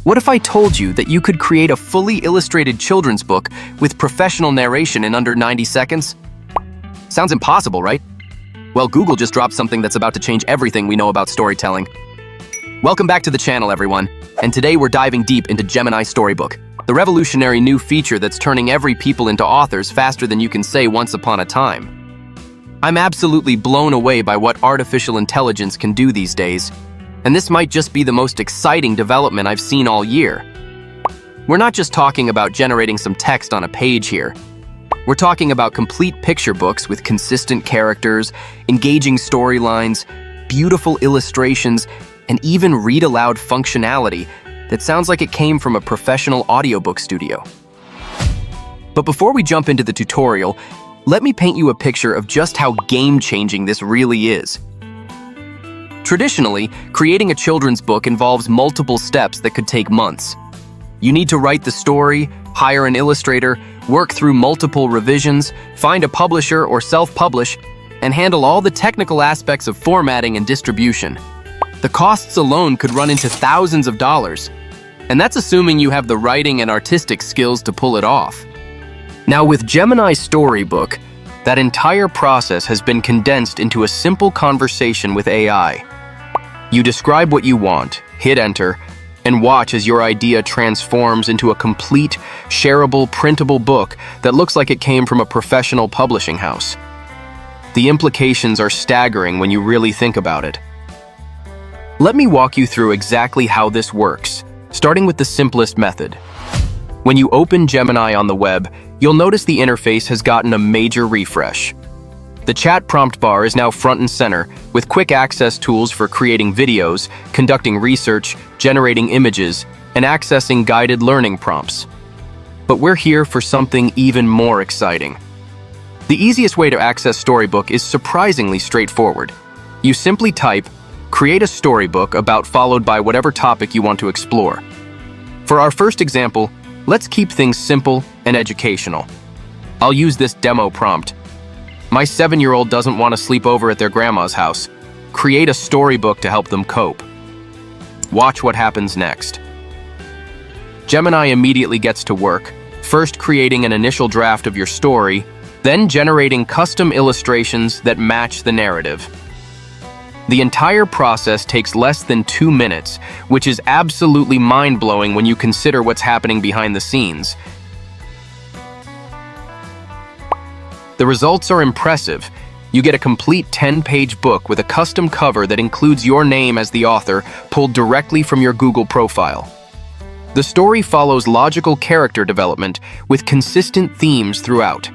What if I told you that you could create a fully illustrated children's book with professional narration in under 90 seconds? Sounds impossible, right? Well, Google just dropped something that's about to change everything we know about storytelling. Welcome back to the channel, everyone. And today we're diving deep into Gemini Storybook, the revolutionary new feature that's turning every people into authors faster than you can say once upon a time. I'm absolutely blown away by what artificial intelligence can do these days, and this might just be the most exciting development I've seen all year. We're not just talking about generating some text on a page here. We're talking about complete picture books with consistent characters, engaging storylines, beautiful illustrations, and even read-aloud functionality that sounds like it came from a professional audiobook studio. But before we jump into the tutorial, let me paint you a picture of just how game-changing this really is. Traditionally, creating a children's book involves multiple steps that could take months. You need to write the story, hire an illustrator, work through multiple revisions, find a publisher or self-publish, and handle all the technical aspects of formatting and distribution. The costs alone could run into thousands of dollars, and that's assuming you have the writing and artistic skills to pull it off. Now with Gemini Storybook, that entire process has been condensed into a simple conversation with AI. You describe what you want, hit enter, and watch as your idea transforms into a complete, shareable, printable book that looks like it came from a professional publishing house. The implications are staggering when you really think about it. Let me walk you through exactly how this works, starting with the simplest method. When you open Gemini on the web, you'll notice the interface has gotten a major refresh. The chat prompt bar is now front and center, with quick access tools for creating videos, conducting research, generating images, and accessing guided learning prompts. But we're here for something even more exciting. The easiest way to access Storybook is surprisingly straightforward. You simply type, "Create a storybook about," followed by whatever topic you want to explore. For our first example, let's keep things simple and educational. I'll use this demo prompt. My 7-year-old doesn't want to sleep over at their grandma's house. Create a storybook to help them cope. Watch what happens next. Gemini immediately gets to work, first creating an initial draft of your story, then generating custom illustrations that match the narrative. The entire process takes less than 2 minutes, which is absolutely mind-blowing when you consider what's happening behind the scenes. The results are impressive. You get a complete 10-page book with a custom cover that includes your name as the author, pulled directly from your Google profile. The story follows logical character development with consistent themes throughout.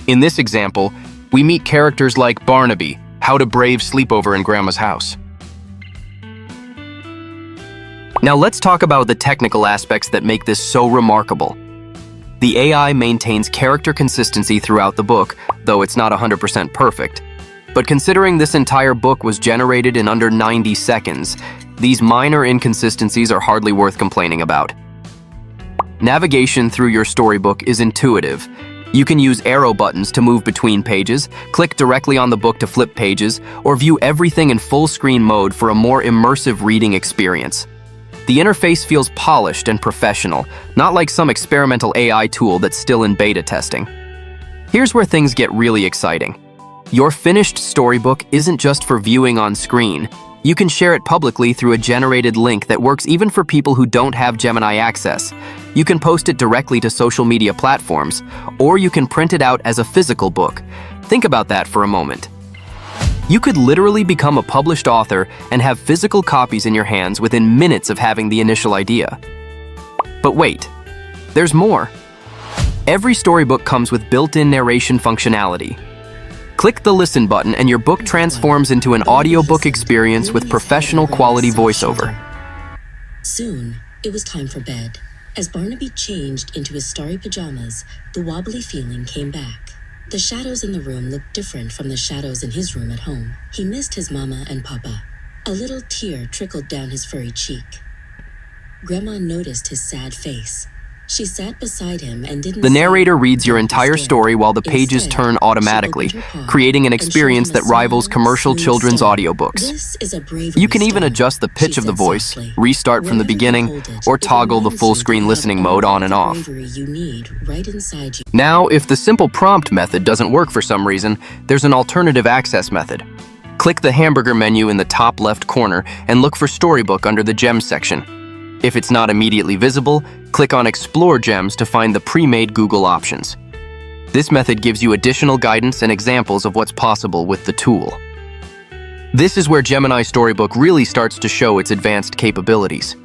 In this example, we meet characters like Barnaby, how to brave sleepover in Grandma's house. Now let's talk about the technical aspects that make this so remarkable. The AI maintains character consistency throughout the book, though it's not 100% perfect. But considering this entire book was generated in under 90 seconds, these minor inconsistencies are hardly worth complaining about. Navigation through your storybook is intuitive. You can use arrow buttons to move between pages, click directly on the book to flip pages, or view everything in full screen mode for a more immersive reading experience. The interface feels polished and professional, not like some experimental AI tool that's still in beta testing. Here's where things get really exciting. Your finished storybook isn't just for viewing on screen. You can share it publicly through a generated link that works even for people who don't have Gemini access. You can post it directly to social media platforms, or you can print it out as a physical book. Think about that for a moment. You could literally become a published author and have physical copies in your hands within minutes of having the initial idea. But wait, there's more. Every storybook comes with built-in narration functionality. Click the listen button and your book transforms into an audiobook experience with professional quality voiceover. Soon, it was time for bed. As Barnaby changed into his starry pajamas, the wobbly feeling came back. The shadows in the room looked different from the shadows in his room at home. He missed his mama and papa. A little tear trickled down his furry cheek. Grandma noticed his sad face. She sat beside him and didn't The say, narrator reads your "Don't be entire scared." story while the pages Instead, turn she automatically, opened her paw creating an and showed experience him that a rivals small, commercial smooth children's stone. audiobooks. "This is a bravery You can even stone," adjust the pitch she of the said voice, softly. restart from the "Whenever you beginning, hold it, or it toggle the reminds full you screen that you listening have mode all on and the off. bravery you need right inside you. Now, if the simple prompt method doesn't work for some reason, there's an alternative access method. Click the hamburger menu in the top left corner and look for Storybook under the Gems section. If it's not immediately visible, click on Explore Gems to find the pre-made Google options. This method gives you additional guidance and examples of what's possible with the tool. This is where Gemini Storybook really starts to show its advanced capabilities.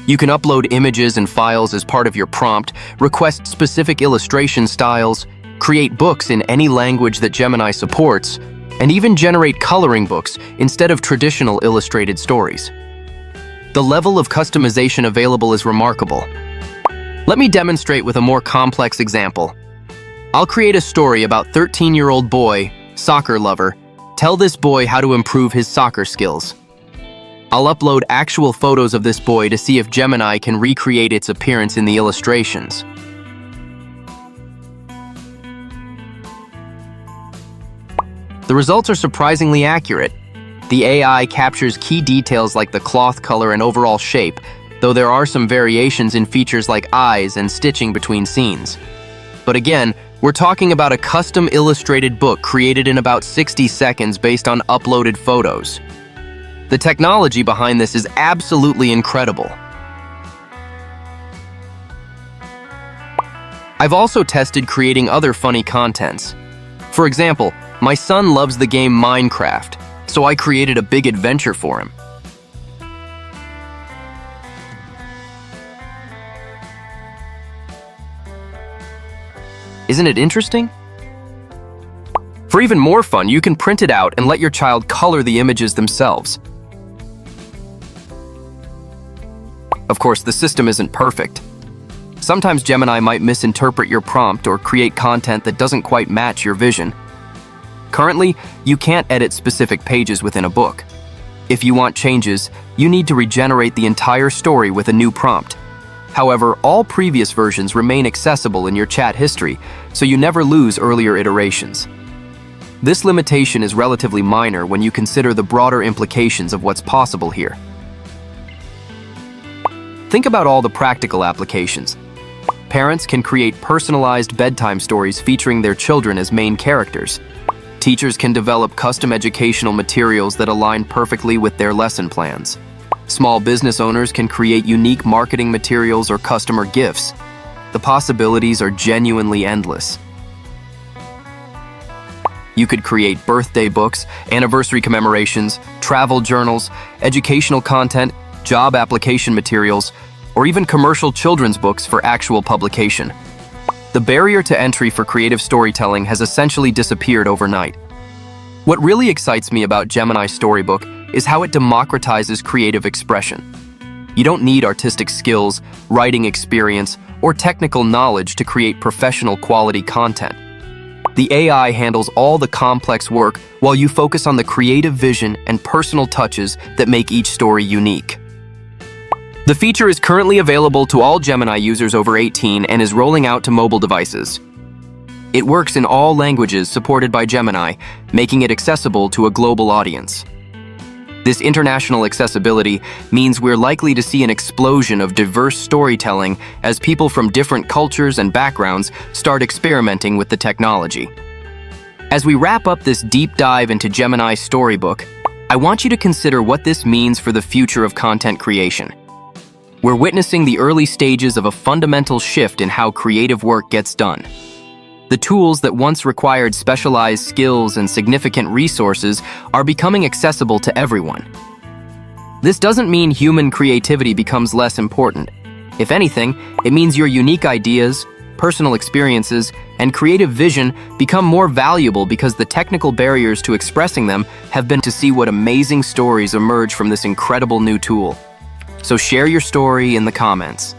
You can upload images and files as part of your prompt, request specific illustration styles, create books in any language that Gemini supports, and even generate coloring books instead of traditional illustrated stories. The level of customization available is remarkable. Let me demonstrate with a more complex example. I'll create a story about 13-year-old boy, soccer lover. Tell this boy how to improve his soccer skills. I'll upload actual photos of this boy to see if Gemini can recreate its appearance in the illustrations. The results are surprisingly accurate. The AI captures key details like the cloth color and overall shape, though there are some variations in features like eyes and stitching between scenes. But again, we're talking about a custom illustrated book created in about 60 seconds based on uploaded photos. The technology behind this is absolutely incredible. I've also tested creating other funny contents. For example, my son loves the game Minecraft, so I created a big adventure for him. Isn't it interesting? For even more fun, you can print it out and let your child color the images themselves. Of course, the system isn't perfect. Sometimes Gemini might misinterpret your prompt or create content that doesn't quite match your vision. Currently, you can't edit specific pages within a book. If you want changes, you need to regenerate the entire story with a new prompt. However, all previous versions remain accessible in your chat history, so you never lose earlier iterations. This limitation is relatively minor when you consider the broader implications of what's possible here. Think about all the practical applications. Parents can create personalized bedtime stories featuring their children as main characters. Teachers can develop custom educational materials that align perfectly with their lesson plans. Small business owners can create unique marketing materials or customer gifts. The possibilities are genuinely endless. You could create birthday books, anniversary commemorations, travel journals, educational content, job application materials, or even commercial children's books for actual publication. The barrier to entry for creative storytelling has essentially disappeared overnight. What really excites me about Gemini Storybook is how it democratizes creative expression. You don't need artistic skills, writing experience, or technical knowledge to create professional quality content. The AI handles all the complex work while you focus on the creative vision and personal touches that make each story unique. The feature is currently available to all Gemini users over 18 and is rolling out to mobile devices. It works in all languages supported by Gemini, making it accessible to a global audience. This international accessibility means we're likely to see an explosion of diverse storytelling as people from different cultures and backgrounds start experimenting with the technology. As we wrap up this deep dive into Gemini Storybook, I want you to consider what this means for the future of content creation. We're witnessing the early stages of a fundamental shift in how creative work gets done. The tools that once required specialized skills and significant resources are becoming accessible to everyone. This doesn't mean human creativity becomes less important. If anything, it means your unique ideas, personal experiences, and creative vision become more valuable because the technical barriers to expressing them have been to see what amazing stories emerge from this incredible new tool. So share your story in the comments.